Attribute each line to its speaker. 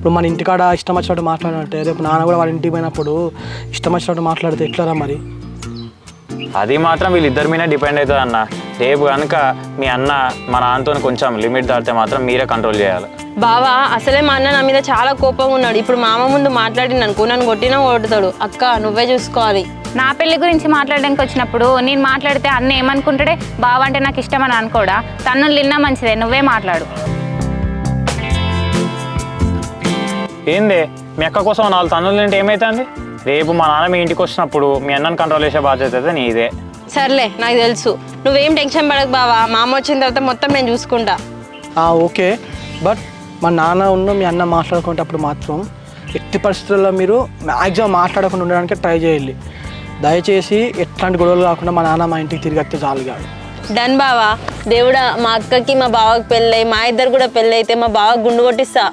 Speaker 1: ఇప్పుడు మన ఇంటికాడ ఇష్టం వచ్చినట్టు మాట్లాడాలంటే రేపు నాన్న కూడా వాళ్ళ ఇంటికి పోయినప్పుడు ఇష్టం వచ్చినట్టు మాట్లాడితే ఎట్లరా మరి?
Speaker 2: అది మాత్రం వీళ్ళిద్దరి మీద డిపెండ్ అవుతుంది అన్న. రేపు కనుక మీ అన్న మా నాన్నతో కొంచెం లిమిట్ దాటితే మాత్రం మీరే కంట్రోల్ చేయాలి.
Speaker 3: బావా అసలే మా అన్న నా మీద చాలా కోపంగా ఉన్నాడు. ఇప్పుడు మామ ముందు మాట్లాడిననుకో నన్ను కొట్టినా కొడతాడు. అక్క నువ్వే చూసుకోవాలి.
Speaker 4: నా పెళ్లి గురించి మాట్లాడడానికి వచ్చినప్పుడు నేను మాట్లాడితే అన్న ఏమనుకుంటాడే, బావ అంటే నాకు ఇష్టం అని అనుకోడా? తన్ను నిన్నా మంచిదే, నువ్వే మాట్లాడు.
Speaker 2: ఏంది మీ అక్క కోసం 4 తన్నులు తింటే ఏమవుతుంది? రేపు మా నాన్న మీ ఇంటికి వచ్చినప్పుడు మీ అన్నను కంట్రోల్ చేసే బాధ్యత అయితే నీదే.
Speaker 3: సర్లే నాకు తెలుసు, నువ్వేం టెన్షన్ పడకు బావా. మామ వచ్చిన తర్వాత మొత్తం నేను చూసుకుంటా.
Speaker 1: ఓకే, బట్ మా నాన్న మీ అన్న మాట్లాడుకునేటప్పుడు మాత్రం ఎట్టి పరిస్థితుల్లో మీరు మ్యాక్సిమం మాట్లాడకుండా ఉండడానికి ట్రై చేయాలి. దయచేసి ఎట్లాంటి గొడవలు కాకుండా మా నాన్న మా ఇంటికి తిరిగి వస్తే చాలు కాదు.
Speaker 3: డన్ బావా. దేవుడా మా అక్కకి మా బావకి పెళ్ళి, మా ఇద్దరు కూడా పెళ్ళి అయితే మా బావకి గుండు కొట్టిస్తా.